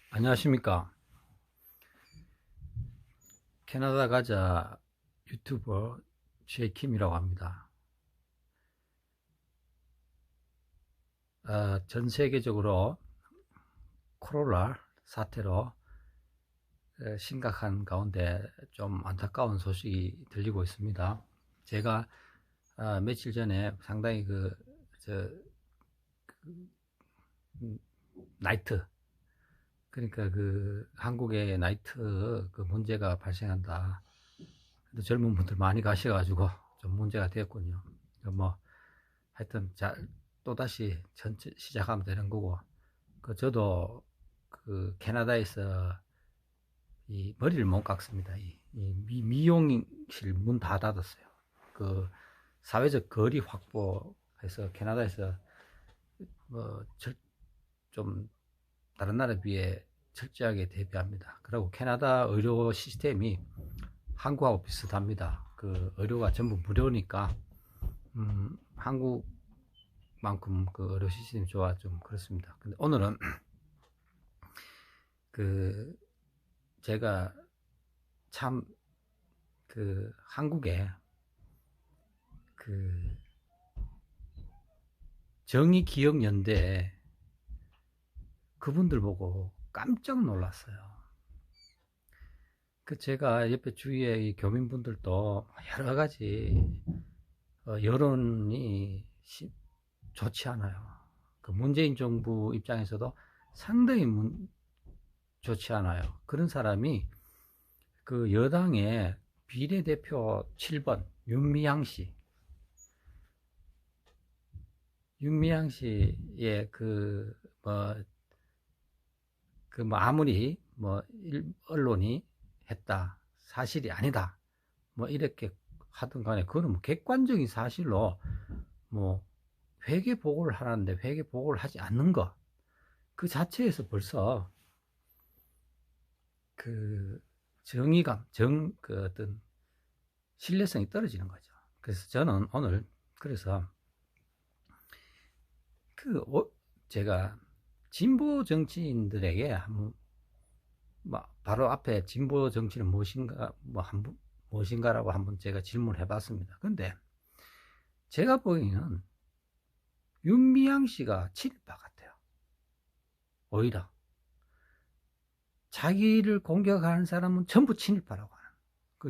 안녕하십니까. 캐나다 가자 유튜버 제이킴이라고 합니다. 전 세계적으로 코로나 사태로 심각한 가운데 좀 안타까운 소식이 들리고 있습니다. 제가 며칠 전에 상당히 나이트, 그러니까 한국의 나이트 문제가 발생한다. 젊은 분들 많이 가셔가지고 좀 문제가 되었군요. 뭐 하여튼 또다시 시작하면 되는 거고, 저도 캐나다에서 이 머리를 못 깎습니다. 이 미용실 문 다 닫았어요. 사회적 거리 확보해서 캐나다에서 뭐 좀 다른 나라에 비해 철저하게 대비합니다. 그리고 캐나다 의료 시스템이 한국하고 비슷합니다. 의료가 전부 무료니까 한국만큼 의료 시스템이 좋아 좀 그렇습니다. 근데 오늘은 제가 참 한국에 정의기억연대 그분들 보고 깜짝 놀랐어요. 제가 옆에 주위에 이 교민분들도 여러 가지 여론이 좋지 않아요. 문재인 정부 입장에서도 상당히 좋지 않아요. 그런 사람이 여당의 비례대표 7번 윤미향 씨의 아무리 언론이 했다, 사실이 아니다, 이렇게 하든 간에 그거는 객관적인 사실로 회계 보고를 하는데 회계 보고를 하지 않는 것, 그 자체에서 벌써 정의감, 어떤 신뢰성이 떨어지는 거죠. 그래서 저는 오늘 제가 진보 정치인들에게 바로 앞에 진보 정치는 무엇인가라고 한번 제가 질문을 해봤습니다. 근데 제가 보기에는 윤미향 씨가 친일파 같아요. 오히려 자기를 공격하는 사람은 전부 친일파라고 하는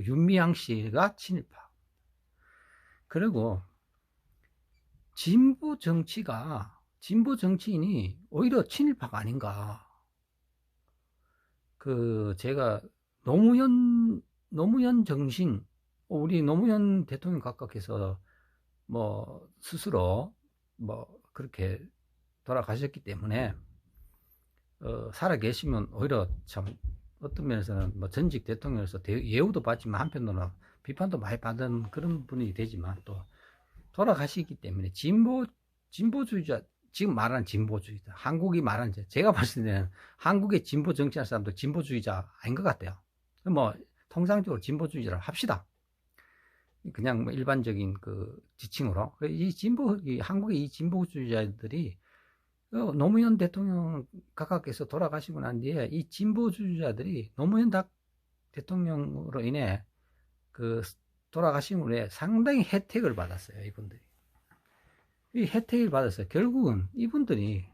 윤미향 씨가 친일파. 그리고 진보 정치인이 오히려 친일파가 아닌가. 제가 노무현 정신, 우리 노무현 대통령 각각해서 스스로 그렇게 돌아가셨기 때문에 살아 계시면 오히려 참 어떤 면에서는 전직 대통령으로서 예우도 받지만 한편으로는 비판도 많이 받은 그런 분이 되지만, 또 돌아가시기 때문에 진보주의자, 지금 말하는 진보주의자, 한국이 말하는, 제가 봤을 때는 한국의 진보 정치하는 사람도 진보주의자 아닌 것 같아요. 통상적으로 진보주의자를 합시다. 그냥 일반적인 지칭으로. 한국의 이 진보주의자들이 노무현 대통령 각각께서 돌아가시고 난 뒤에 이 진보주의자들이 노무현 대통령으로 인해 돌아가신 후에 상당히 혜택을 받았어요. 이분들이 이 혜택을 받았어요. 결국은 이분들이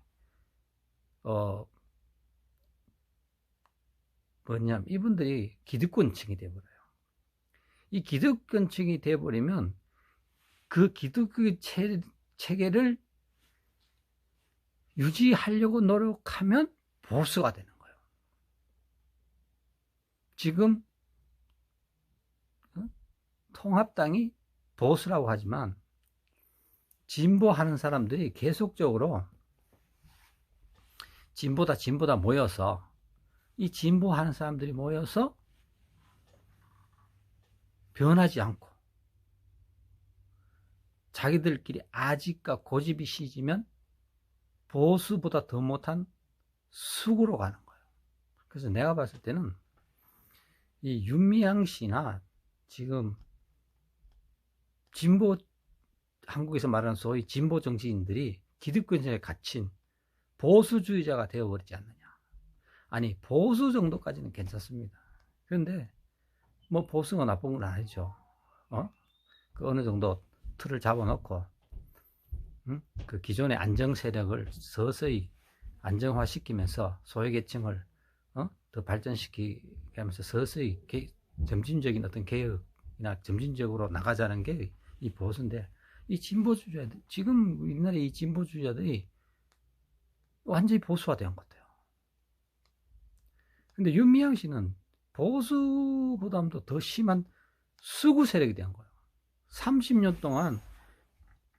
이분들이 기득권층이 되어버려요. 이 기득권층이 되어버리면 기득권 체계를 유지하려고 노력하면 보수가 되는 거예요. 지금 통합당이 보수라고 하지만 진보하는 사람들이 계속적으로 진보다 모여서, 이 진보하는 사람들이 모여서 변하지 않고 자기들끼리 아집과 고집이 시지면 보수보다 더 못한 숙으로 가는 거예요. 그래서 내가 봤을 때는 이 윤미향 씨나 지금 한국에서 말하는 소위 진보 정치인들이 기득권에 갇힌 보수주의자가 되어버리지 않느냐. 아니, 보수 정도까지는 괜찮습니다. 그런데 뭐 보수가 나쁜 건 아니죠. 그 어느 정도 틀을 잡아놓고, 그 기존의 안정 세력을 서서히 안정화시키면서 소외계층을 더 발전시키면서 서서히 점진적인 어떤 개혁이나 점진적으로 나가자는 게 이 보수인데, 이 진보주의자들, 지금 우리나라의 이 진보주의자들이 완전히 보수화된 것 같아요. 근데 윤미향 씨는 보수보다도 더 심한 수구 세력이 된 거예요. 30년 동안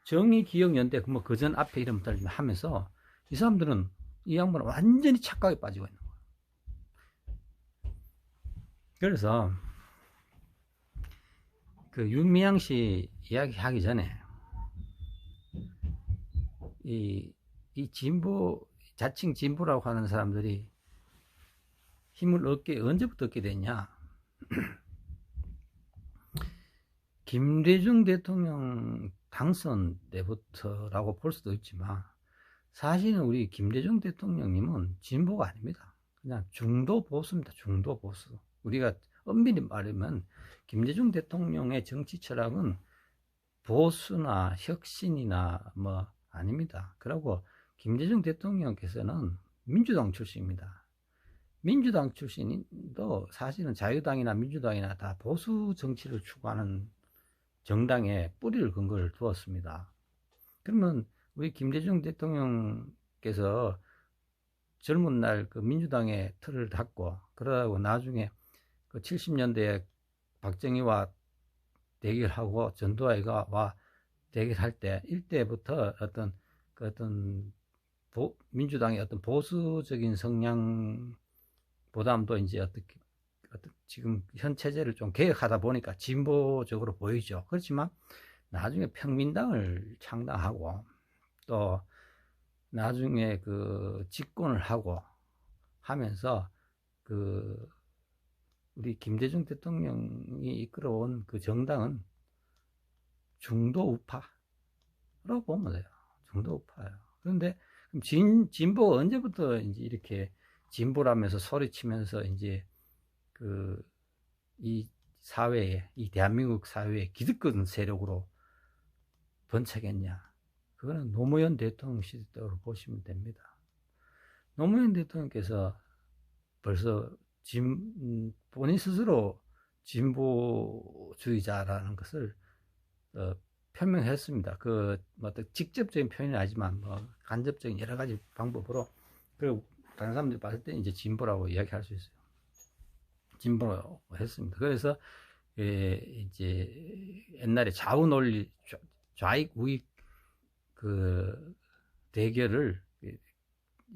정의기억연대, 뭐 그전 앞에 이름들 하면서 이 사람들은, 이 양반은 완전히 착각에 빠지고 있는 거예요. 그래서 그 윤미향 씨 이야기 하기 전에 이 진보, 자칭 진보라고 하는 사람들이 힘을 언제부터 얻게 됐냐? 김대중 대통령 당선 때부터라고 볼 수도 있지만, 사실은 우리 김대중 대통령님은 진보가 아닙니다. 그냥 중도 보수입니다. 중도 보수. 우리가 엄밀히 말하면 김대중 대통령의 정치 철학은 보수나 혁신이나 뭐 아닙니다. 그리고 김대중 대통령께서는 민주당 출신입니다. 민주당 출신도 사실은 자유당이나 민주당이나 다 보수 정치를 추구하는 정당에 뿌리를 근거를 두었습니다. 그러면 우리 김대중 대통령께서 젊은 날 그 민주당의 틀을 닫고, 그러다가 나중에 그 70년대에 박정희와 대결하고 전두환과 대결할 때, 일때부터 어떤 민주당의 어떤 보수적인 성향보다도 이제 어떻게 지금 현 체제를 좀 개혁하다 보니까 진보적으로 보이죠. 그렇지만 나중에 평민당을 창당하고, 또 나중에 그 집권을 하고 하면서 그 우리 김대중 대통령이 이끌어온 그 정당은 중도 우파라고 보면 돼요. 중도 우파예요. 그런데 진보가 언제부터 이제 이렇게 진보라면서 소리치면서 이제 이 사회에, 이 대한민국 사회에 기득권 세력으로 번쩍했냐? 그거는 노무현 대통령 시대 때로 보시면 됩니다. 노무현 대통령께서 벌써 본인 스스로 진보주의자라는 것을 표명했습니다. 뭐 직접적인 표현은 아니지만 뭐 간접적인 여러 가지 방법으로, 그리고 다른 사람들이 봤을 때 이제 진보라고 이야기할 수 있어요. 진보라고 했습니다. 그래서 이제 옛날에 좌우 논리, 좌익 우익 그 대결을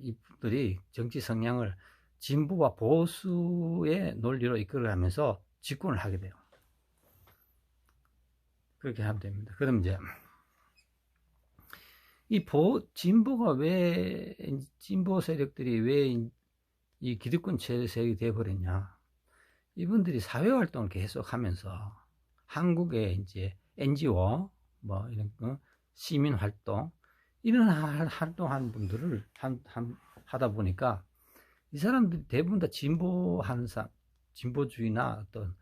이분들이 정치 성향을 진보와 보수의 논리로 이끌어가면서 집권을 하게 돼요. 그렇게 하면 됩니다. 그럼 이제 이 진보가 왜, 진보 세력들이 왜 이 기득권 세력이 되어버렸냐? 이분들이 사회활동을 계속 하면서 한국의 이제 NGO, 뭐 이런 시민활동, 이런 활동하는 분들을 하다 보니까 이 사람들이 대부분 다 진보주의나 어떤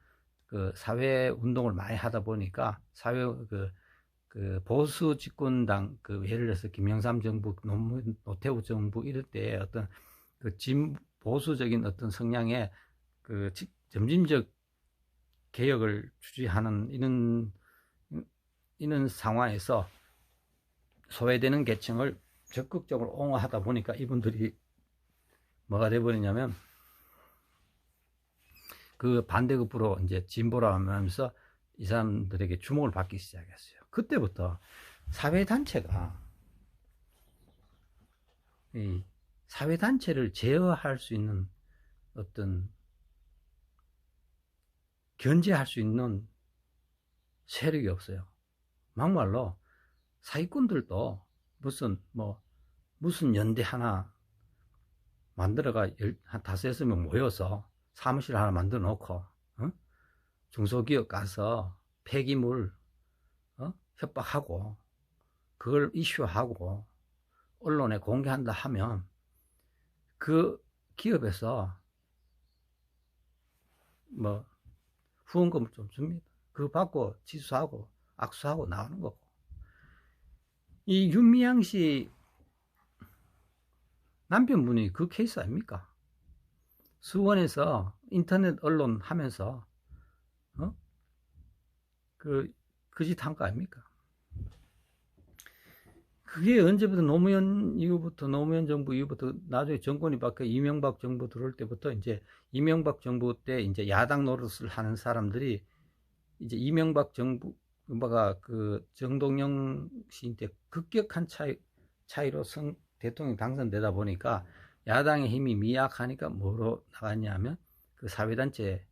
그 사회 운동을 많이 하다 보니까 사회 그 보수 집권당, 그 예를 들어서 김영삼 정부, 노태우 정부 이럴 때 어떤 그 보수적인 어떤 성향의 그 점진적 개혁을 주지하는 이런 상황에서 소외되는 계층을 적극적으로 옹호하다 보니까 이분들이 뭐가 돼버리냐면 그 반대급부로 이제 진보라 하면서 이 사람들에게 주목을 받기 시작했어요. 그때부터 사회단체가 이 사회단체를 제어할 수 있는 어떤 견제할 수 있는 세력이 없어요. 막말로 사기꾼들도 무슨 연대 하나 만들어가 한 5-6명 모여서 사무실 하나 만들어 놓고 중소기업 가서 폐기물 협박하고 그걸 이슈하고 언론에 공개한다 하면 그 기업에서 뭐 후원금을 좀 줍니다. 그거 받고 지수하고 악수하고 나오는 거고. 이 윤미향 씨 남편분이 그 케이스 아닙니까? 수원에서 인터넷 언론 하면서 그 짓 한 거 아닙니까? 그게 언제부터 노무현 이후부터, 노무현 정부 이후부터, 나중에 정권이 바뀌어 이명박 정부 들어올 때부터, 이제 이명박 정부 때 이제 야당 노릇을 하는 사람들이 이제 이명박 정부가 그 정동영 씨한테 급격한 차이로 대통령 당선되다 보니까 야당의 힘이 미약하니까 뭐로 나갔냐면 그 사회단체의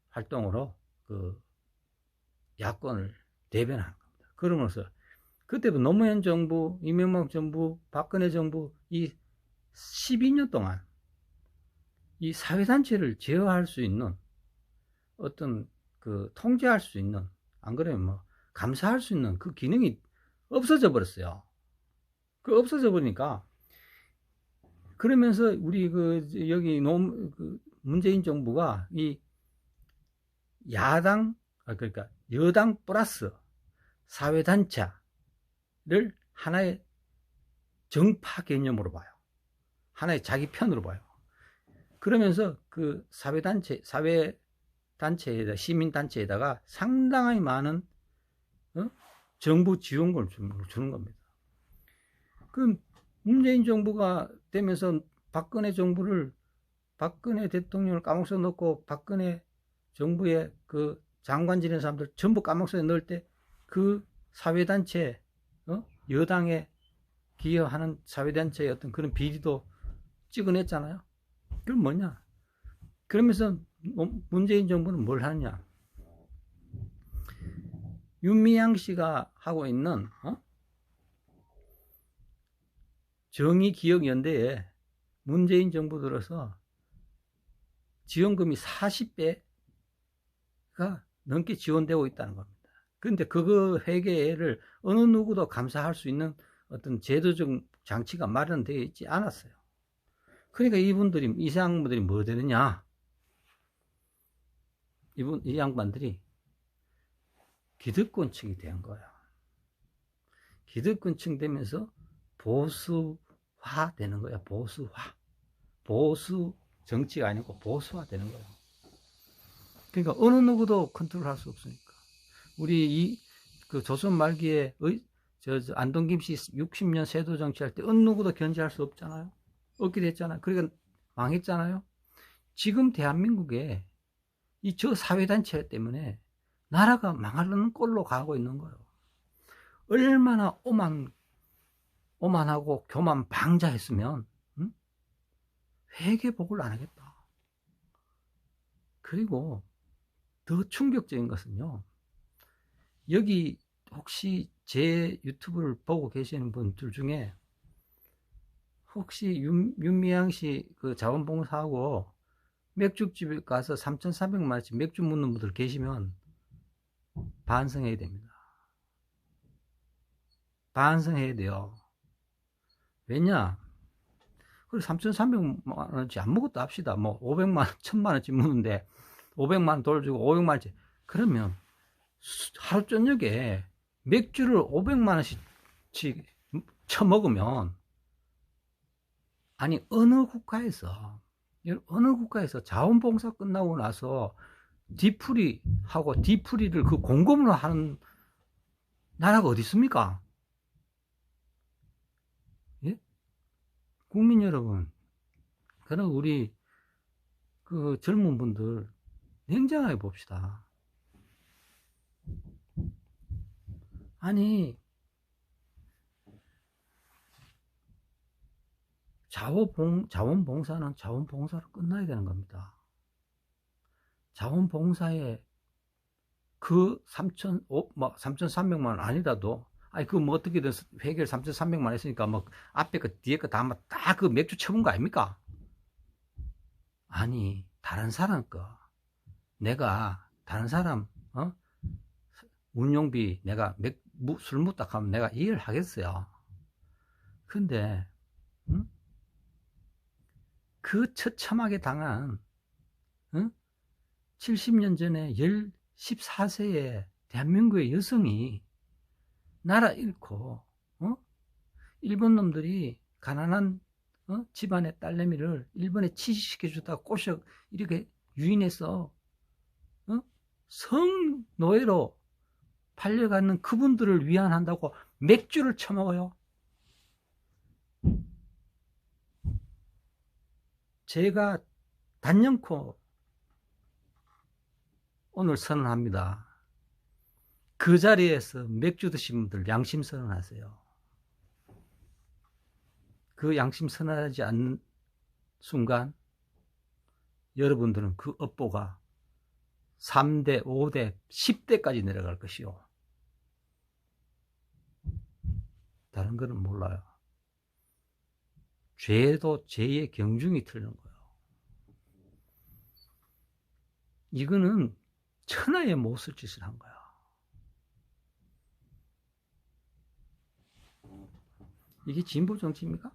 활동으로 그 야권을 대변하는 겁니다. 그러면서 그때부터 노무현 정부, 이명박 정부, 박근혜 정부 이 12년 동안 이 사회단체를 제어할 수 있는 어떤 그 통제할 수 있는, 안 그러면 뭐 감사할 수 있는 그 기능이 없어져 버렸어요. 그 없어져 버리니까, 그러면서 우리 그 여기 문재인 정부가 이 야당, 그러니까 여당 플러스 사회단체를 하나의 정파 개념으로 봐요. 하나의 자기 편으로 봐요. 그러면서 그 사회단체에다, 시민단체에다가 상당히 많은 정부 지원금을 주는 겁니다. 그 문재인 정부가 되면서 박근혜 대통령을 감옥에 넣고 박근혜 정부의 그 장관 지낸 사람들 전부 감옥에 넣을 때 그 사회단체, 여당에 기여하는 사회단체의 어떤 그런 비리도 찍어냈잖아요. 그럼 뭐냐? 그러면서 문재인 정부는 뭘 하느냐? 윤미향 씨가 하고 있는 정의기억연대에 문재인 정부 들어서 지원금이 40배가 넘게 지원되고 있다는 겁니다. 그런데 그거 회계를 어느 누구도 감사할 수 있는 어떤 제도적 장치가 마련되어 있지 않았어요. 그러니까 이 양반들이 뭐 되느냐? 이 양반들이 기득권층이 된 거예요. 기득권층 되면서 보수화 되는 거야. 보수 정치가 아니고 보수화 되는 거예요. 그러니까 어느 누구도 컨트롤할 수 없으니까. 우리 그 조선 말기에 안동김 씨 60년 세도 정치할 때 어느 누구도 견제할 수 없잖아요. 없게 됐잖아요. 그러니까 망했잖아요. 지금 대한민국에 저 사회단체 때문에 나라가 망하는 꼴로 가고 있는 거예요. 얼마나 오만하고 교만 방자했으면 회계복을 안 하겠다. 그리고 더 충격적인 것은요, 여기 혹시 제 유튜브를 보고 계시는 분들 중에 혹시 윤미향 씨 그 자원봉사하고 맥주집에 가서 3,400만 원씩 맥주 묻는 분들 계시면 반성해야 됩니다. 반성해야 돼요. 왜냐? 3,300만 원치 아무것도 합시다. 뭐 500만 원, 1,000만 원치 묻는데 500만 원 돌려주고 500만 원치. 그러면 하루 저녁에 맥주를 500만 원씩 처먹으면, 아니 어느 국가에서 자원봉사 끝나고 나서 뒤풀이를 그 공금으로 하는 나라가 어디 있습니까? 예? 국민 여러분, 그럼 우리 그 젊은 분들 냉정하게 봅시다. 아니 자원봉사는 자원봉사로 끝나야 되는 겁니다. 자원봉사에 그 3,300만 원 아니라도, 아니 그 뭐 어떻게든 회계를 3,300만 원 했으니까 뭐 앞에 거 뒤에 거 다 그 맥주 쳐본 거 아닙니까? 아니 다른 사람 거, 내가 다른 사람 운용비 내가 술 묻다 하면 내가 이해를 하겠어요. 근데 그 처참하게 당한 70년 전에 14세의 대한민국의 여성이 나라 잃고 일본 놈들이 가난한 집안의 딸내미를 일본에 취직시켜주다가 꼬셔 이렇게 유인해서 성노예로 팔려가는 그분들을 위안한다고 맥주를 처먹어요. 제가 단연코 오늘 선언합니다. 그 자리에서 맥주 드신 분들 양심 선언하세요. 그 양심 선언하지 않는 순간 여러분들은 그 업보가 3대, 5대, 10대까지 내려갈 것이요. 다른 거는 몰라요. 죄도 죄의 경중이 틀린 거예요. 이거는 천하에 못 쓸 짓을 한 거야. 이게 진보 정치입니까?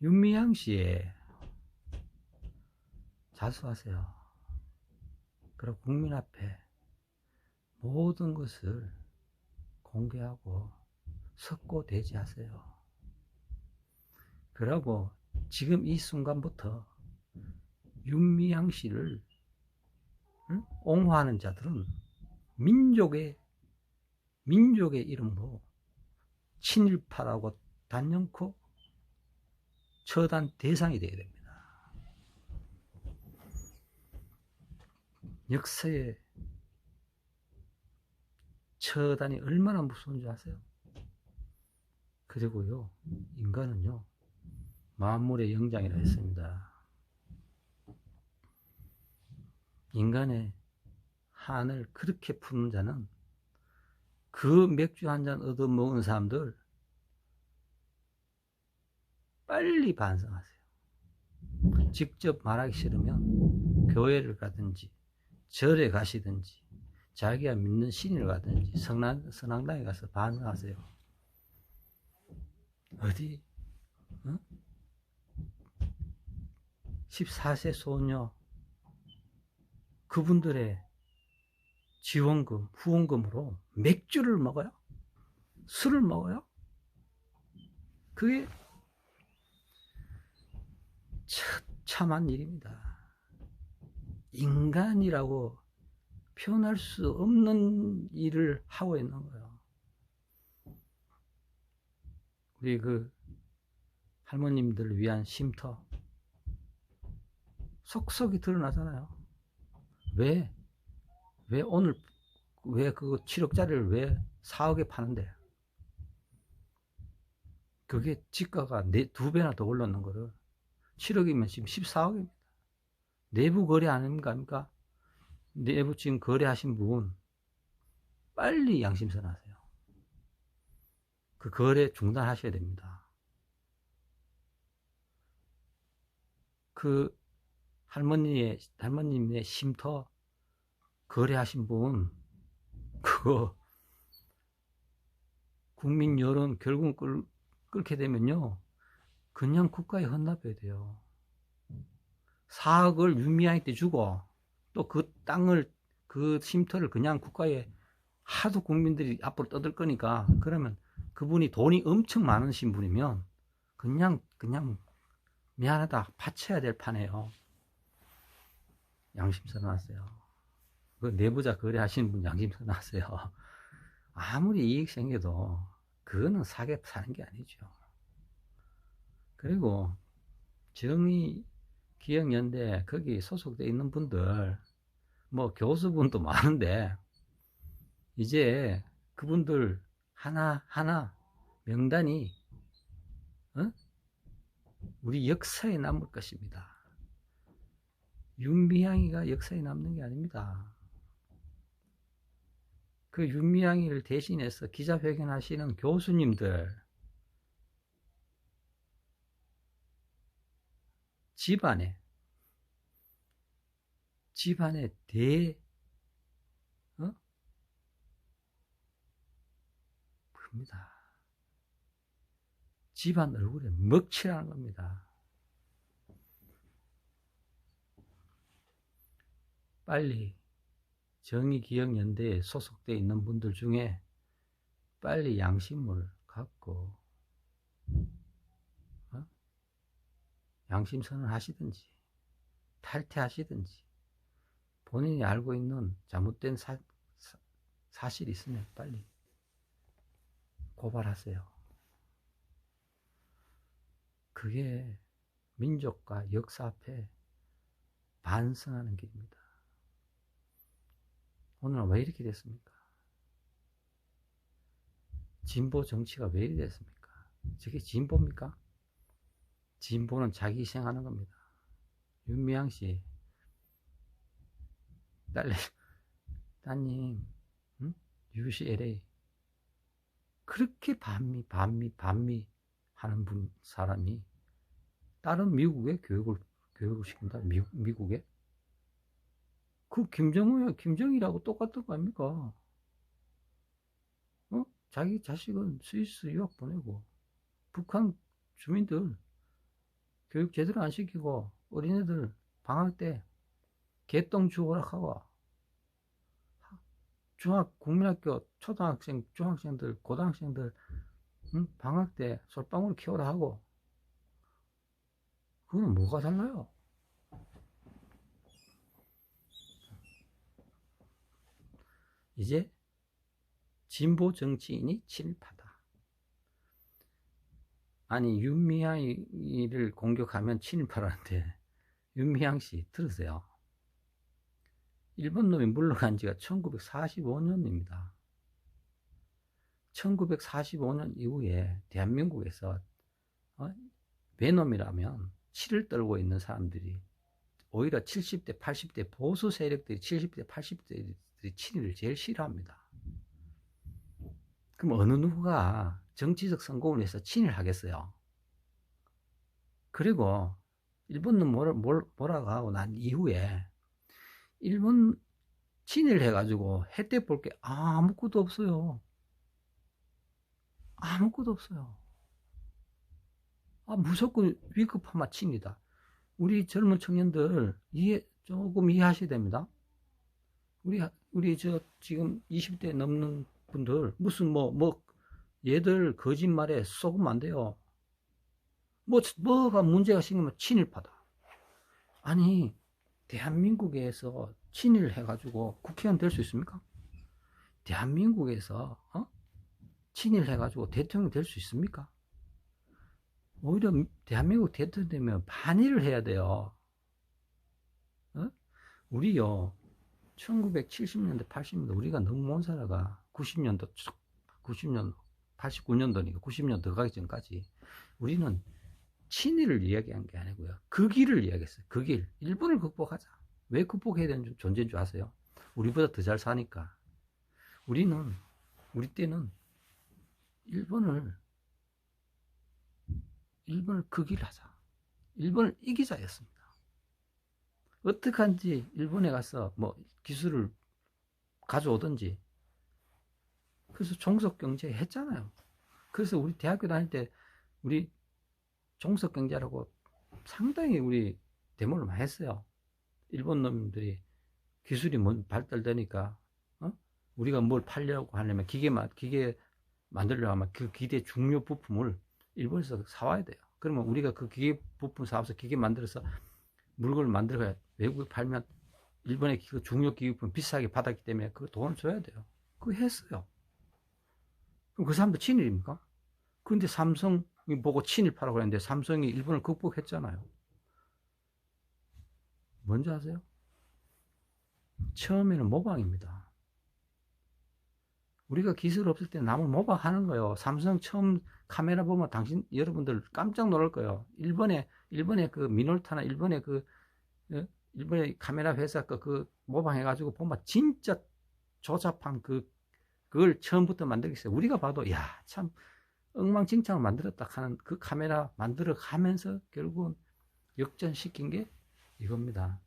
윤미향 씨에 자수하세요. 그리고 국민 앞에 모든 것을 공개하고 석고대지하세요. 그러고 지금 이 순간부터 윤미향 씨를 옹호하는 자들은 민족의 이름으로 친일파라고 단연코 처단 대상이 되어야 됩니다. 역사의 처단이 얼마나 무서운 줄 아세요? 그리고요, 인간은요, 만물의 영장이라 했습니다. 인간의 한을 그렇게 푸는 자는 그 맥주 한 잔 얻어먹은 사람들 빨리 반성하세요. 직접 말하기 싫으면 교회를 가든지 절에 가시든지 자기가 믿는 신을 가든지 선앙당에 가서 반성하세요. 어디 14세 소녀 그분들의 지원금, 후원금으로 맥주를 먹어요? 술을 먹어요? 그게 처참한 일입니다. 인간이라고 표현할 수 없는 일을 하고 있는 거예요. 우리 그 할머님들을 위한 쉼터 속속이 드러나잖아요. 왜 오늘 왜 그 7억짜리를 왜 4억에 파는데? 그게 지가가 2배나 더 올랐는 거를 7억이면 지금 14억입니다. 내부 거래 아닙니까? 내부 지금 거래하신 분 빨리 양심선언하세요. 그 거래 중단하셔야 됩니다. 그 할머님의 쉼터 거래하신 분 그거 국민 여론 결국 끓게 되면요 그냥 국가에 헌납해야 돼요. 4억을 윤미향한테 주고 또 그 땅을 그 쉼터를 그냥 국가에 하도 국민들이 앞으로 떠들 거니까 그러면 그분이 돈이 엄청 많으신 분이면 그냥 미안하다 바쳐야 될 판이에요. 양심선언하세요. 그 내부자 거래하시는 분 양심선언하세요. 아무리 이익 생겨도 그거는 사게 사는 게 아니죠. 그리고 정의기억연대 거기 소속돼 있는 분들 뭐 교수분도 많은데 이제 그분들 하나하나 명단이 우리 역사에 남을 것입니다. 윤미향이가 역사에 남는 게 아닙니다. 그 윤미향이를 대신해서 기자회견 하시는 교수님들 집안에 뭡니다. 집안 얼굴에 먹칠하는 겁니다. 빨리 정의기억연대에 소속되어 있는 분들 중에 빨리 양심을 갖고 양심선언 하시든지 탈퇴하시든지 본인이 알고 있는 잘못된 사실이 있으면 빨리 고발하세요. 그게 민족과 역사 앞에 반성하는 길입니다. 오늘은 왜 이렇게 됐습니까? 진보 정치가 왜 이렇게 됐습니까? 저게 진보입니까? 진보는 자기 희생하는 겁니다. 윤미향 씨, 따님, 응? UCLA 그렇게 반미 하는 사람이 다른 미국에 교육을 시킨다. 미국에? 그 김정일하고 똑같은 거 아닙니까? 자기 자식은 스위스 유학 보내고 북한 주민들 교육 제대로 안 시키고 어린애들 방학 때 개똥 주오락하고 국민학교 초등학생, 중학생들, 고등학생들 방학 때 솔방울 키워라 하고 그거는 뭐가 달라요? 이제 진보 정치인이 친일파다. 아니 윤미향이를 공격하면 친일파라는데 윤미향 씨 들으세요. 일본 놈이 물러간 지가 1945년입니다. 1945년 이후에 대한민국에서 외놈이라면 치를 떨고 있는 사람들이 오히려 70대, 80대 보수 세력들이 70대, 80대들이 친일을 제일 싫어합니다. 그럼 어느 누구가 정치적 성공을 위해서 친일하겠어요? 그리고 일본은 뭐라고 하고 난 이후에 일본 친일해가지고 혜택 볼 게 아무것도 없어요. 아무것도 없어요. 무조건 위급하면 친이다. 우리 젊은 청년들 조금 이해하셔야 됩니다. 우리 지금 20대 넘는 분들 무슨 얘들 거짓말에 속으면 안 돼요. 뭐가 문제가 생기면 친일파다. 아니 대한민국에서 친일 해가지고 국회의원 될 수 있습니까? 대한민국에서 친일 해가지고 대통령 될 수 있습니까? 오히려 대한민국 대통령 되면 반일을 해야 돼요. 우리요 1970년대 80년대 우리가 너무 못 살아가 90년도 89년도니까 90년 더 가기 전까지 우리는 친일을 이야기한 게 아니고요. 그 길을 이야기했어요. 그 길. 일본을 극복하자. 왜 극복해야 되는 존재인 줄 아세요? 우리보다 더 잘 사니까. 우리 때는 일본을 그 길 하자. 일본을 이기자였습니다. 어떻게 한지 일본에 가서 기술을 가져오든지. 그래서 종속경제 했잖아요. 그래서 우리 대학교 다닐 때 우리 종속경제라고 상당히 우리 데모를 많이 했어요. 일본 놈들이 기술이 발달되니까 우리가 뭘 팔려고 하려면 기계 만들려고 하면 그 기계 중요 부품을 일본에서 사와야 돼요. 그러면 우리가 그 기계 부품 사와서 기계 만들어서 물건을 만들어야 외국에 팔면 일본의 그 중요 기계 부품 비싸게 받았기 때문에 그 돈을 줘야 돼요. 그거 했어요. 그럼 그 사람도 친일입니까? 그런데 삼성이 보고 친일파라고 했는데 삼성이 일본을 극복했잖아요. 뭔지 아세요? 처음에는 모방입니다. 우리가 기술 없을 때 남을 모방하는 거예요. 삼성 처음 카메라 보면 여러분들 깜짝 놀랄 거예요. 일본의 그 미놀타나 일본의 카메라 회사 그 모방해가지고 보면 진짜 조잡한 그걸 처음부터 만들겠어요. 우리가 봐도 참 엉망진창을 만들었다 하는 그 카메라 만들어 가면서 결국은 역전시킨 게 이겁니다.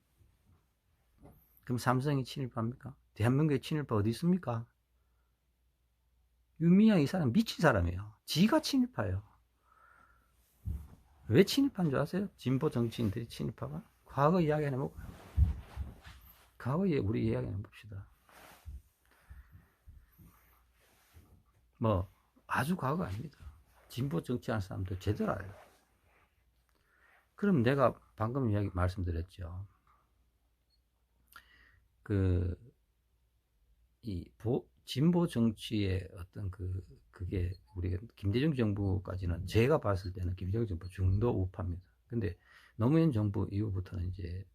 그럼 삼성이 친일파입니까? 대한민국의 친일파 어디 있습니까? 윤미향 이 사람 미친 사람이에요. 지가 친일파예요. 왜 친일파인 줄 아세요? 진보 정치인들이 친일파가? 과거 이야기 하나 해볼까요? 과거에 우리 이야기 한번 봅시다. 뭐 아주 과거 아닙니다. 진보 정치하는 사람들 제대로 알아요. 그럼 내가 방금 이야기 말씀드렸죠. 진보 정치의 어떤 그게 우리가 김대중 정부까지는 제가 봤을 때는 김대중 정부 중도 우파입니다. 근데 노무현 정부 이후부터는 이제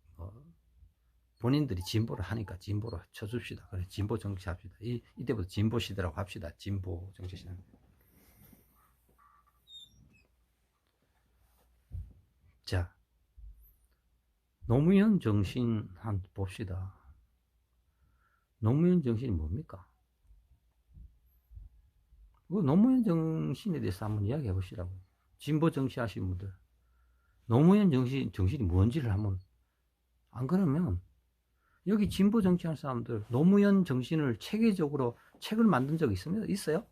본인들이 진보를 하니까 진보로 쳐줍시다. 그래 진보 정치 합시다. 이때부터 진보 시대라고 합시다. 진보 정치 시대. 자, 노무현 정신 한번 봅시다. 노무현 정신이 뭡니까? 노무현 정신에 대해서 한번 이야기해 보시라고. 진보 정치 하시는 분들. 노무현 정신이 뭔지를 한번, 안 그러면, 여기 진보 정치하는 사람들, 노무현 정신을 체계적으로 책을 만든 적 있어요?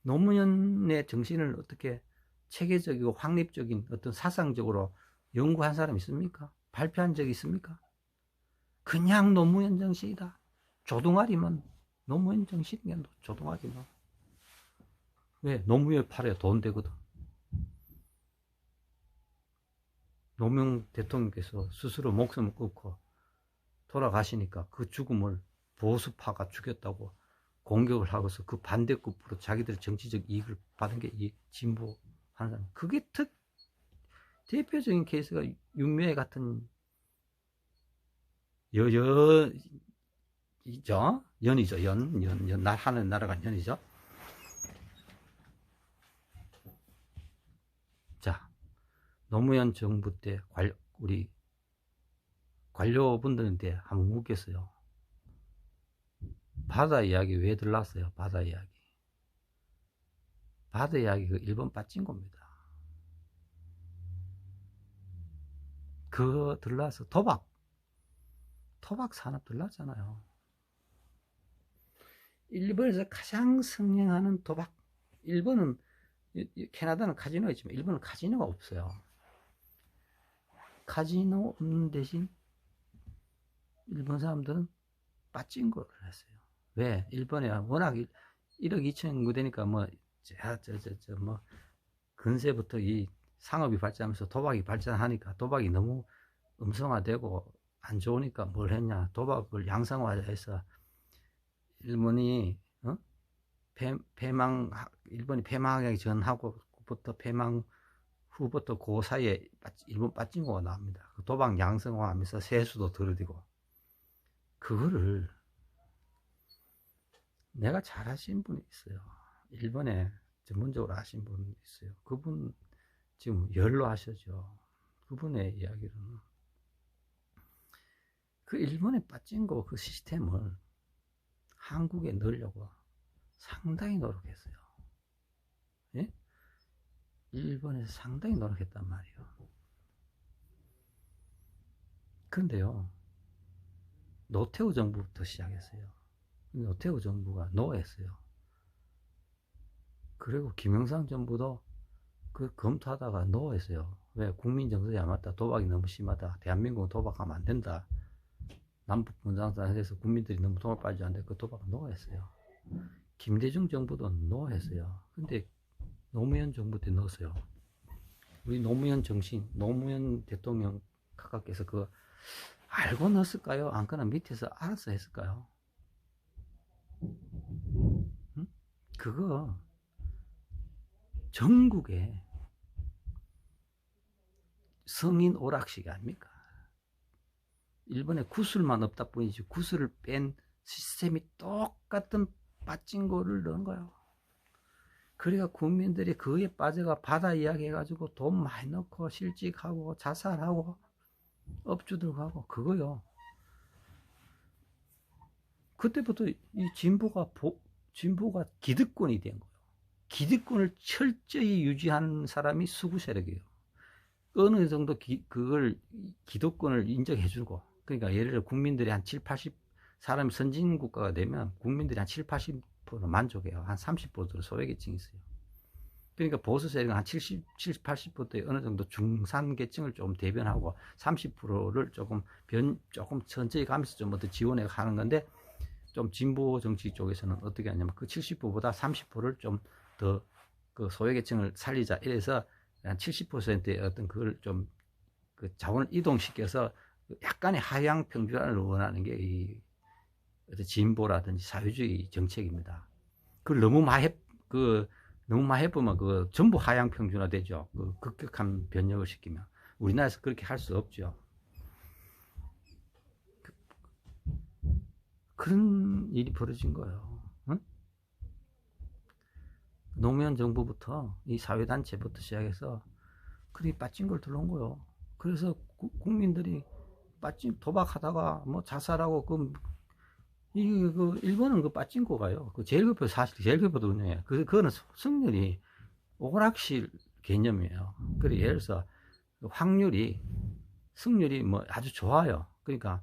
노무현의 정신을 어떻게 체계적이고 확립적인 어떤 사상적으로 연구한 사람 있습니까? 발표한 적 있습니까? 그냥 노무현 정신이다. 조동아리만 노무현 정신이야. 조동아리만. 왜? 노무현 팔에 돈 되거든. 노무현 대통령께서 스스로 목숨을 끊고 돌아가시니까 그 죽음을 보수파가 죽였다고 공격을 하고서 그 반대급부로 자기들 정치적 이익을 받은 게 이 진보 하는 사람. 그게 대표적인 케이스가 윤미애 같은 연이죠. 하는 나라가 연이죠. 자, 노무현 정부 때 우리 관료분들한테 한번 묻겠어요. 바다 이야기 왜 들랐어요? 바다 이야기. 바다 이야기 그 일본 빠진겁니다. 그거 들라서 도박 산업 들랐잖아요. 일본에서 가장 성행하는 도박. 일본은, 캐나다는 카지노 있지만 일본은 카지노가 없어요. 카지노 없는 대신 일본 사람들은 빠진 걸 했어요. 왜? 일본에 워낙 1억 2천 인구 되니까 근세부터 이 상업이 발전하면서 도박이 발전하니까 도박이 너무 음성화되고 안 좋으니까 뭘 했냐? 도박을 양성화해서 일본이 일본이 패망하기 전하고부터 패망 후부터 그 사이에 일본 빠진 거가 나옵니다. 도박 양성화하면서 세수도 들어지고 그거를 내가 잘 하신 분이 있어요. 일본에 전문적으로 하신 분이 있어요. 그분 지금 열로 하셔죠. 그분의 이야기로는 그 일본에 빠진 거 그 시스템을 한국에 넣으려고 상당히 노력했어요. 예? 일본에서 상당히 노력했단 말이에요. 근데요, 노태우 정부부터 시작했어요. 노태우 정부가 노했어요. 그리고 김영삼 정부도 그 검토하다가 노했어요. 왜? 국민 정서에 안 맞다. 도박이 너무 심하다. 대한민국은 도박하면 안 된다. 남북 분쟁에서 국민들이 너무 돈을 빨지 않는데 그 도박은 노했어요. 김대중 정부도 노했어요. 근데 노무현 정부 때 넣었어요. 우리 노무현 정신, 노무현 대통령 각각께서 그거 알고 넣었을까요? 안 그러나 밑에서 알아서 했을까요? 응? 그거 전국에 성인 오락식 아닙니까? 일본에 구슬만 없다 뿐이지 구슬을 뺀 시스템이 똑같은 빠진 거를 넣은 거예요. 그러니까 국민들이 그에 빠져가 바다 이야기 해가지고 돈 많이 넣고 실직하고 자살하고 업주들 가고 그거요. 그때부터 이 진보가 기득권이 된 거예요. 기득권을 철저히 유지하는 사람이 수구 세력이에요. 어느 정도 그걸 기득권을 인정해주고, 그러니까 예를 들어 국민들이 한 7, 80 사람이 선진 국가가 되면 국민들이 한 7, 80% 만족해요. 한 30% 소외계층이 있어요. 그러니까 보수 세력은 한 70, 80%의 어느 정도 중산계층을 좀 대변하고 30%를 조금 천천히 가면서 좀 어떤 지원해 가는 건데, 좀 진보 정치 쪽에서는 어떻게 하냐면 그 70%보다 30%를 좀 더 그 소외계층을 살리자 이래서 한 70%의 어떤 그걸 좀 그 자원을 이동시켜서 약간의 하향 평준화를 원하는 게 이 진보라든지 사회주의 정책입니다. 그걸 너무 많이 해보면 그 전부 하향 평준화 되죠. 그 급격한 변형을 시키면. 우리나라에서 그렇게 할 수 없죠. 그런 일이 벌어진 거예요. 응? 노무현 정부부터 이 사회단체부터 시작해서 그리 빠진 걸 들어온 거예요. 그래서 국민들이 빠진 도박하다가 뭐 자살하고 그 일본은 그 빠진거가요. 그 제일교포 사실 제일교포도 운영해요. 그거는 승률이 오락실 개념이에요. 그래 예를 들어서 승률이 뭐 아주 좋아요. 그러니까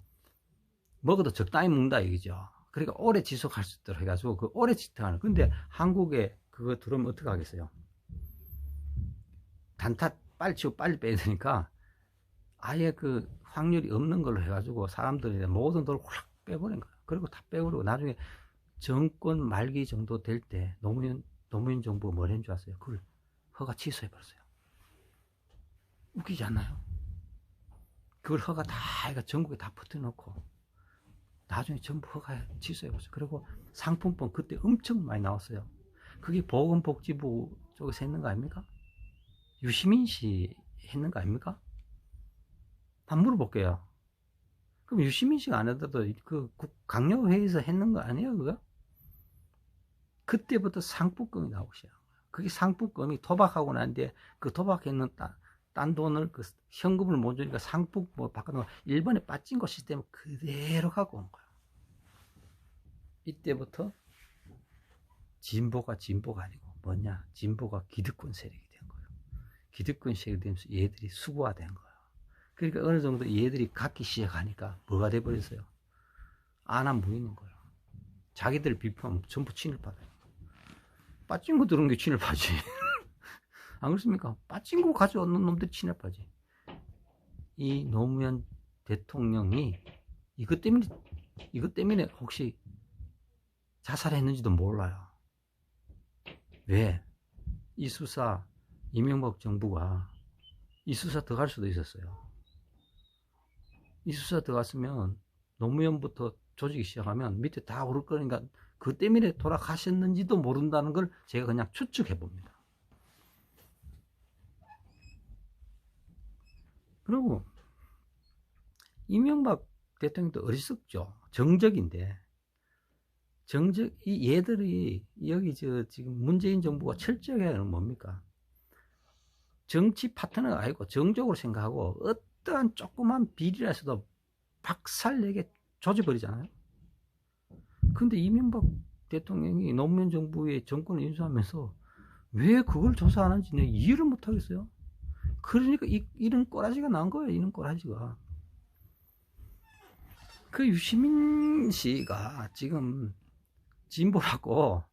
먹어도 적당히 먹는다 이거죠. 그러니까 오래 지속할 수 있도록 해가지고 그 오래 지속하는. 근데 한국에 그거 들어오면 어떻게 하겠어요? 단타 빨리 치고 빨리 빼야 되니까 아예 그 확률이 없는 걸로 해가지고 사람들이 모든 돈을 확 빼버린 거예요. 그리고 다 빼버리고 나중에 정권 말기 정도 될 때 노무현 정부가 뭘 했는 줄 아세요? 그걸 허가 취소해버렸어요. 웃기지 않나요? 그걸 허가 다 해가 전국에 다 퍼뜨려놓고 나중에 전부 허가 취소해버렸어요. 그리고 상품권 그때 엄청 많이 나왔어요. 그게 보건복지부 쪽에서 했는 거 아닙니까? 유시민 씨 했는 거 아닙니까? 한번 물어볼게요. 그럼 유시민 씨가 안 해도 그 강요회의에서 했는 거 아니에요, 그거? 그때부터 상품권이 나오기 시작한 거예요. 그게 상품권이 도박하고 난 뒤에 그 도박했는 딴 돈을 그 현금을 못 주니까 상품권 바꿔놓은 일본에 빠진 거 시스템을 그대로 갖고 온 거예요. 이때부터 진보가 아니고 뭐냐? 진보가 기득권 세력이 된 거예요. 기득권 세력이 되면서 얘들이 수구화된 거예요. 그러니까 어느 정도 얘들이 갖기 시작하니까 뭐가 돼버렸어요? 안하무인인 거예요. 자기들 비판하면 전부 친일파다. 빠진 거 들은 게 친일파지. 안 그렇습니까? 빠진 거 가져오는 놈들이 친일파지. 이 노무현 대통령이 이것 때문에 혹시 자살했는지도 몰라요. 왜? 이 수사, 이명박 정부가 이 수사 들어갈 수도 있었어요. 이 수사 들어갔으면 노무현부터 조직이 시작하면 밑에 다 오를 거니까 그 때문에 돌아가셨는지도 모른다는 걸 제가 그냥 추측해 봅니다. 그리고 이명박 대통령도 어리석죠. 정적인데 이 얘들이 여기 지금 문재인 정부가 철저하게 하는 뭡니까? 정치 파트너가 아니고 정적으로 생각하고 어떠한 조그만 비리라서도 박살내게 조져버리잖아요. 근데 이명박 대통령이 노무현 정부의 정권을 인수하면서 왜 그걸 조사 안 하는지 내가 이해를 못 하겠어요. 그러니까 이런 꼬라지가 난 거예요. 이런 꼬라지가. 그 유시민 씨가 지금 진보라고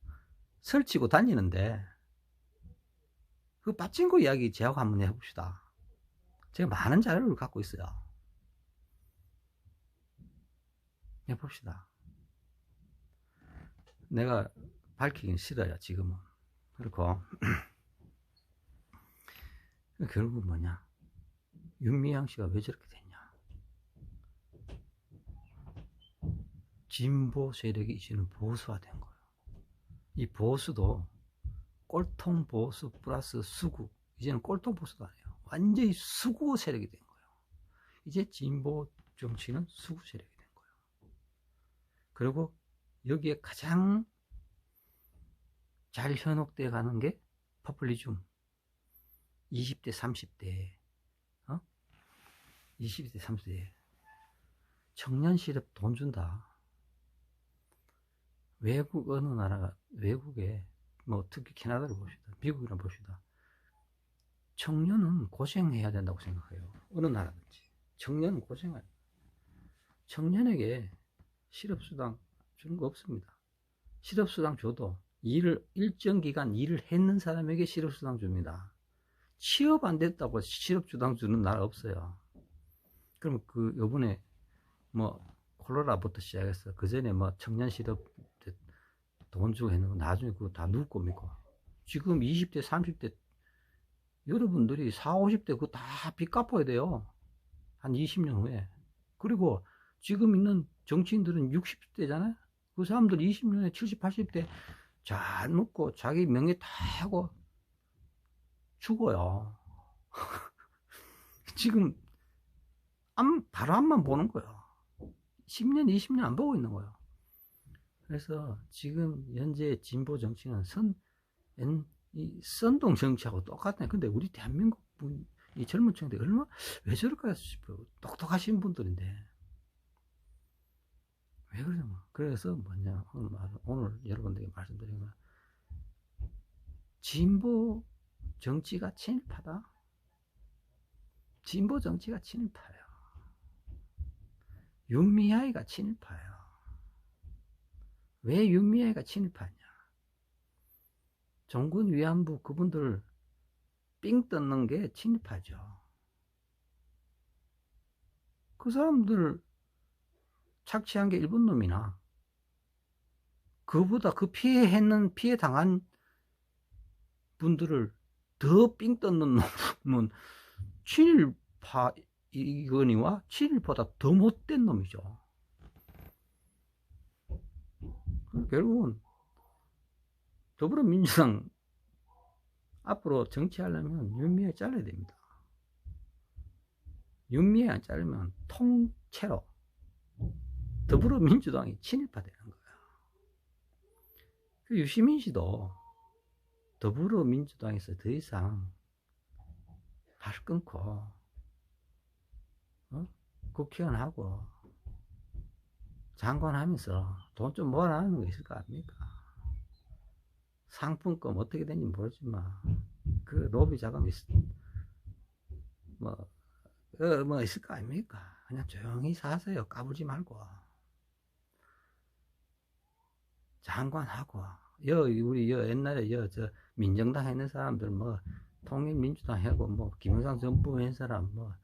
설치고 다니는데 그 빠진거 이야기 제하고 한번 해봅시다. 제가 많은 자료를 갖고 있어요. 해봅시다. 내가 밝히긴 싫어요, 지금은. 그리고 결국 뭐냐? 윤미향 씨가 왜 저렇게 됐냐? 진보 세력이 이제는 보수화된 거예요. 이 보수도 꼴통 보수 플러스 수구. 이제는 꼴통 보수도 아니에요. 완전히 수구 세력이 된 거예요. 이제 진보 정치는 수구 세력이 된 거예요. 그리고 여기에 가장 잘 현혹돼 가는 게 포퓰리즘. 20대, 30대, 20대, 30대. 청년 실업 돈 준다. 외국 어느 나라가, 외국에, 뭐 특히 캐나다를 봅시다. 미국이나 봅시다. 청년은 고생해야 된다고 생각해요. 어느 나라든지. 청년은 고생해야 돼요. 청년에게 실업수당 주는 거 없습니다. 실업수당 줘도 일정 기간 일을 했는 사람에게 실업수당 줍니다. 취업 안 됐다고 실업수당 주는 나라 없어요. 그럼 그 요번에 뭐 콜로라부터 시작했어. 그 전에 뭐 청년 실업 돈 주고 했는 거 나중에 그거 다 누구 겁니까? 지금 20대 30대 여러분들이 40, 50대 그거 다 빚 갚아야 돼요. 한 20년 후에. 그리고 지금 있는 정치인들은 60대잖아요. 그 사람들 20년에 70, 80대 잘 먹고 자기 명예 다 하고 죽어요. 지금 바로 앞만 보는 거예요. 10년, 20년 안 보고 있는 거예요. 그래서 지금 현재 진보 정치는 이 선동 정치하고 똑같네. 근데 우리 대한민국 이 젊은 층들 왜 저럴까 싶어요. 똑똑하신 분들인데 왜 그러냐. 그래서 뭐냐, 오늘 여러분들에게 말씀드린 건 진보 정치가 친일파다. 진보 정치가 친일파예요. 윤미향이가 친일파예요. 왜 윤미향이가 친일파냐? 종군 위안부 그분들 삥 뜯는 게 친일파죠. 그 사람들 착취한 게 일본 놈이나 그보다 그 피해 당한 분들을 더 삥 뜯는 놈은 친일파 이거니와 친일보다 더 못된 놈이죠. 결국은 더불어민주당 앞으로 정치하려면 윤미향 잘라야 됩니다. 윤미향 안 자르면 통째로 더불어민주당이 친일파 되는 거예요. 그 유시민 씨도 더불어민주당에서 더 이상 발 끊고 국회의원하고 장관하면서 돈 좀 모아나는 거 있을 거 아닙니까? 상품권 어떻게 되는지 모르지만 그 로비 자금이 뭐 있을 거 아닙니까? 그냥 조용히 사세요. 까불지 말고. 장관하고 우리 옛날에 저 민정당 했는 사람들 뭐 통일민주당 하고 뭐 김영삼 정부 한 사람 뭐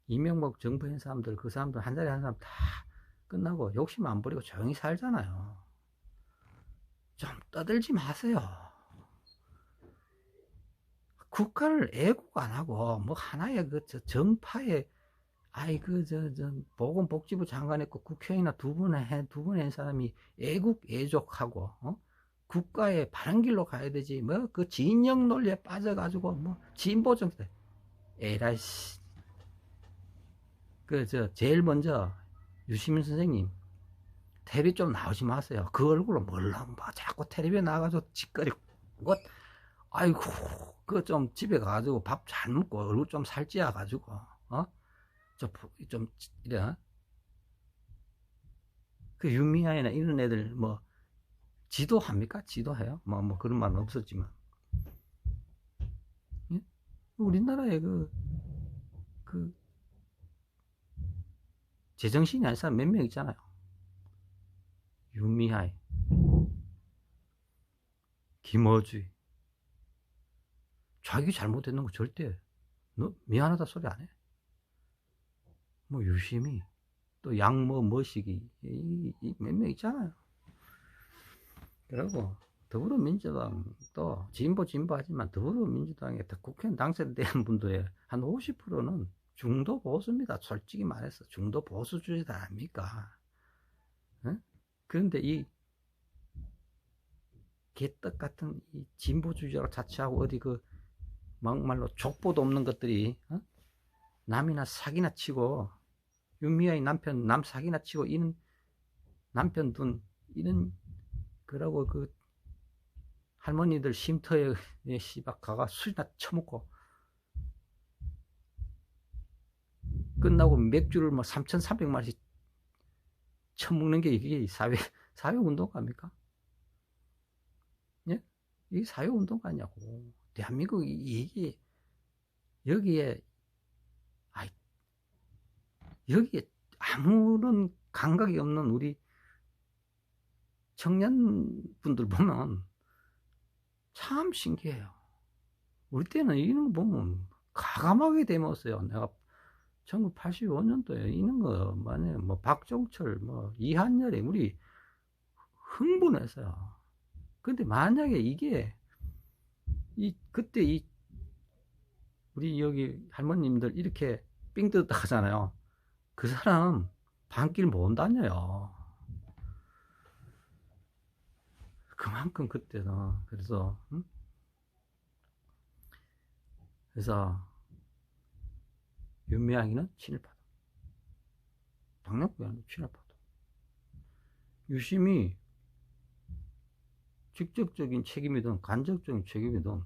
이명박 정부 한 사람들 그 사람들 한 자리 한 사람 다 끝나고 욕심 안 부리고 조용히 살잖아요. 좀 떠들지 마세요. 국가를 애국 안 하고 뭐 하나의 정파의 보건복지부 장관 했고 국회의원이나 두 분 한 사람이 애족하고 국가의 바른 길로 가야 되지 뭐 그 진영 논리에 빠져가지고 뭐 진보 정치 에라이씨. 제일 먼저 유시민 선생님 텔레비 좀 나오지 마세요. 그 얼굴로 몰라 뭐 자꾸 텔레비에 나가서 짓거리고 아이고 그 좀 집에 가가지고 밥 잘 먹고 얼굴 좀 살찌야 가지고 좀 이래. 그 윤미향이나 이런 애들 뭐 지도합니까? 지도해요? 뭐 그런 말은 없었지만 예? 우리나라에 그 제정신이 아닌 사람 몇 명 있잖아요. 윤미향, 김어주이 자기 잘못했는 거 절대 너 미안하다 소리 안 해. 뭐 유심히 또 머시기 몇 명 있잖아요. 그리고 더불어민주당 또 진보 하지만 더불어민주당에 국회의원 당선된 분들의 한 50%는 중도 보수입니다. 솔직히 말해서 중도 보수주의다 아닙니까? 에? 그런데 이 개떡 같은 이 진보주의자로 자처하고 어디 막말로 족보도 없는 것들이 남이나 사기나 치고 윤미향이 남 사기나 치고 이는 남편 둔 이는 그러고 할머니들 쉼터에 씨박 가가 술이나 처먹고 끝나고 맥주를 뭐 3,300마리씩 처먹는 게 이게 사회운동가입니까? 예? 이게 사회운동가냐고. 대한민국 이게 여기에 아무런 감각이 없는 우리 청년분들 보면 참 신기해요. 우리 때는 이런 거 보면 가감하게 되었어요. 내가 1985년도에 이런 거 만약에 뭐 박종철 뭐 이한열이 우리 흥분했어요. 근데 만약에 이게 그때 우리 여기 할머님들 이렇게 삥 뜯었다 하잖아요. 그 사람 반길 못 다녀요. 그만큼 그때는 그래서 응? 그래서 윤미향이는 친일파다. 당뇨병은 친일파다. 유심히 직접적인 책임이든 간접적인 책임이든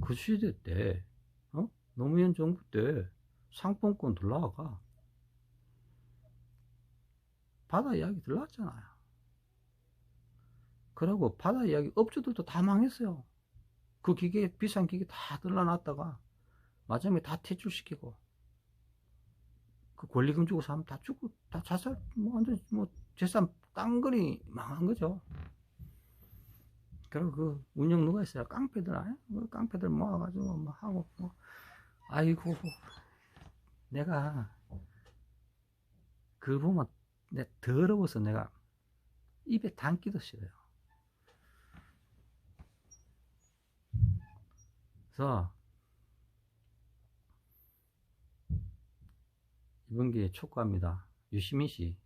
그 시대 때 노무현 정부 때 상품권 들라가 바다 이야기 들라왔잖아요. 그러고 바다 이야기 업주들도 다 망했어요. 그 기계 비싼 기계 다 들러놨다가 마지막에 다 퇴출시키고 그 권리금 주고 사람 다 죽고 다 자살 뭐 완전 뭐 재산 땅거리 망한 거죠. 그리고 그 운영 누가 있어요? 깡패들 아니야? 깡패들 모아가지고 뭐 하고 뭐 아이고 내가 그 보면 내 더러워서 내가 입에 담기도 싫어요. 그래서 이번 기회에 촉구합니다. 유시민 씨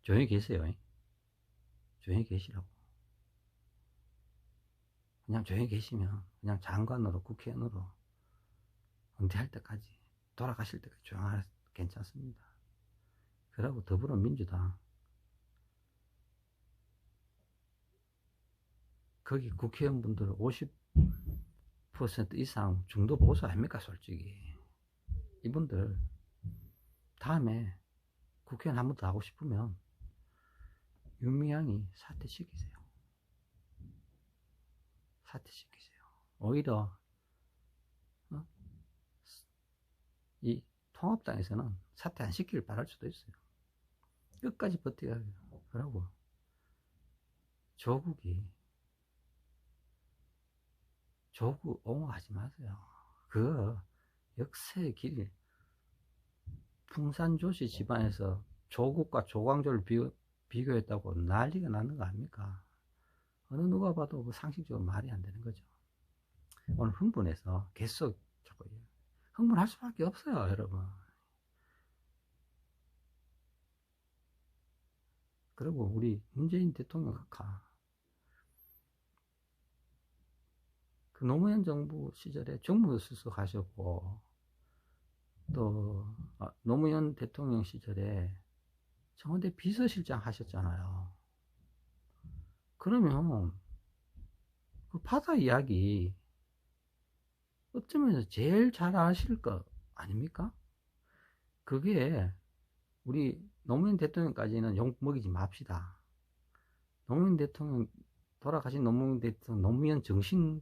조용히 계세요. 조용히 계시라고. 그냥 조용히 계시면 그냥 장관으로 국회의원으로 은퇴할 때까지 돌아가실 때까지 조용히 괜찮습니다. 그러고 더불어민주당 거기 국회의원분들 50% 이상 중도 보수 아닙니까? 솔직히 이분들 다음에 국회의원 한 번 더 하고 싶으면 윤미향이 사퇴시키세요. 사퇴시키세요. 오히려 이 통합당에서는 사퇴 안 시키길 바랄 수도 있어요. 끝까지 버텨야 해요. 그러고 조국 옹호하지 마세요. 그 역사의 길 풍산조씨 집안에서 조국과 조광조를 비교했다고 난리가 나는 거 아닙니까? 어느 누가 봐도 그 상식적으로 말이 안 되는 거죠. 오늘 흥분해서 계속 자꾸 흥분할 수밖에 없어요, 여러분. 그리고 우리 문재인 대통령 각하 그 노무현 정부 시절에 정무수석 하셨고 또 노무현 대통령 시절에 청와대 비서실장 하셨잖아요. 그러면 그 바다 이야기 어쩌면 제일 잘 아실 거 아닙니까? 그게 우리 노무현 대통령까지는 욕 먹이지 맙시다. 노무현 대통령 돌아가신 노무현 대통령 노무현 정신을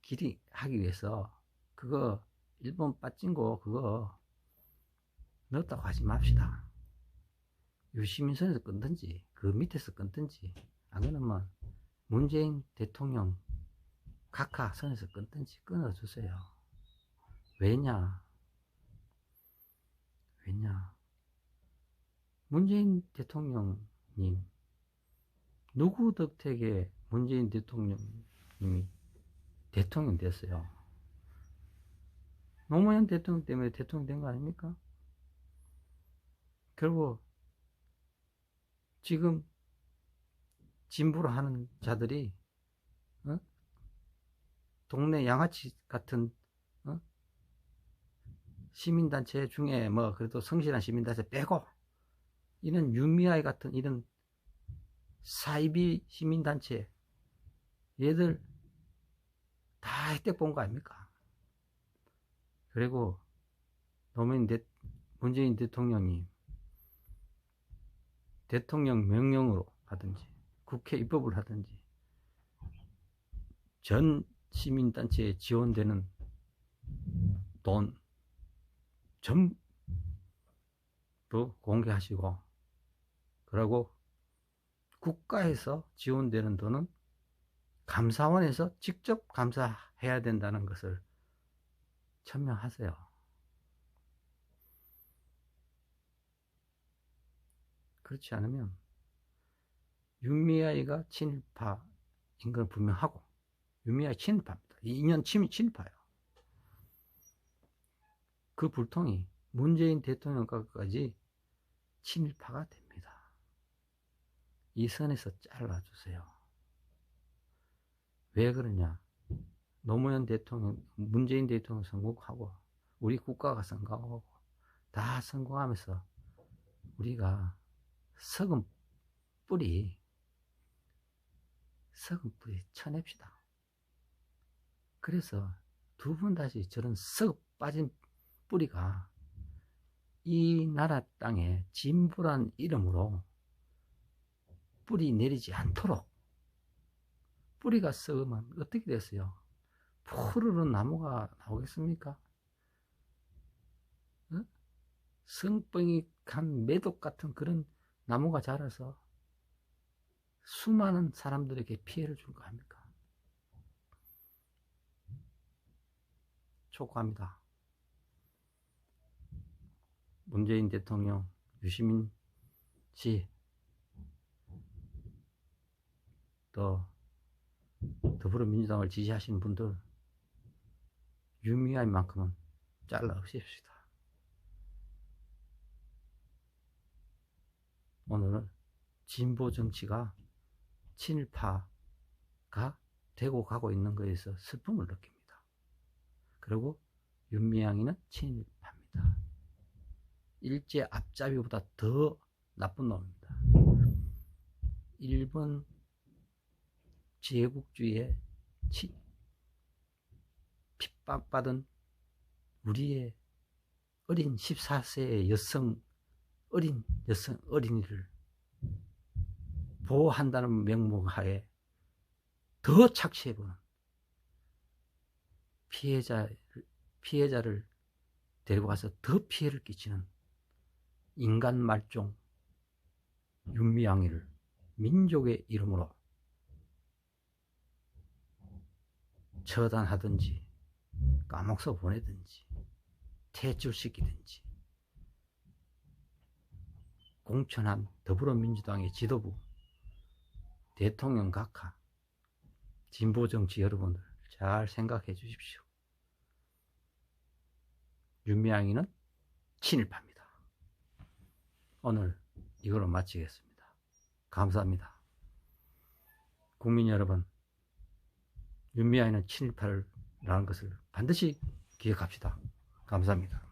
길이 하기 위해서 그거 일본 빠찡고 그거 넣었다고 하지 맙시다. 유시민선에서 끊든지 그 밑에서 끊든지 안 그러면 문재인 대통령 각하 선에서 끊든지 끊어주세요. 왜냐 문재인 대통령님 누구 덕택에 문재인 대통령님이 대통령 됐어요? 노무현 대통령 때문에 대통령 된 거 아닙니까? 결국 지금 진보를 하는 자들이 동네 양아치 같은 시민단체 중에 뭐 그래도 성실한 시민단체 빼고 이런 유미아이 같은 이런 사이비 시민단체 얘들 다 혜택 본 거 아닙니까? 그리고 문재인 대통령이 대통령 명령으로 하든지 국회 입법을 하든지 전 시민단체에 지원되는 돈 전부 공개하시고 그리고 국가에서 지원되는 돈은 감사원에서 직접 감사해야 된다는 것을 천명하세요. 그렇지 않으면 윤미아이가 친일파인 건 분명하고, 윤미아이 친일파입니다. 2년 친일파예요. 그 불통이 문재인 대통령까지 친일파가 됩니다. 이 선에서 잘라주세요. 왜 그러냐? 노무현 대통령, 문재인 대통령 성공하고 우리 국가가 성공하고 다 성공하면서 우리가 썩은 뿌리 쳐냅시다. 그래서 두 번 다시 저런 썩 빠진 뿌리가 이 나라 땅에 진보란 이름으로 뿌리 내리지 않도록. 뿌리가 썩으면 어떻게 됐어요? 푸르른 나무가 나오겠습니까? 어? 성병이 간 매독 같은 그런 나무가 자라서 수많은 사람들에게 피해를 줄 거 아닙니까? 촉구합니다. 문재인 대통령, 유시민 씨, 또 더불어민주당을 지지하시는 분들, 유미아이만큼은 잘라 없앱시다. 오늘은 진보 정치가 친일파가 되고 가고 있는 것에서 슬픔을 느낍니다. 그리고 윤미향이는 친일파입니다. 일제 앞잡이보다 더 나쁜 놈입니다. 일본 제국주의에 핍박받은 우리의 어린 14세의 어린이를 보호한다는 명목하에 더 착취해보는 피해자를 데리고 가서 더 피해를 끼치는 인간 말종 윤미향이를 민족의 이름으로 처단하든지 감옥서 보내든지 퇴출시키든지 공천한 더불어민주당의 지도부, 대통령 각하, 진보정치 여러분들 잘 생각해 주십시오. 윤미향이는 친일파입니다. 오늘 이걸로 마치겠습니다. 감사합니다. 국민 여러분, 윤미향이는 친일파라는 것을 반드시 기억합시다. 감사합니다.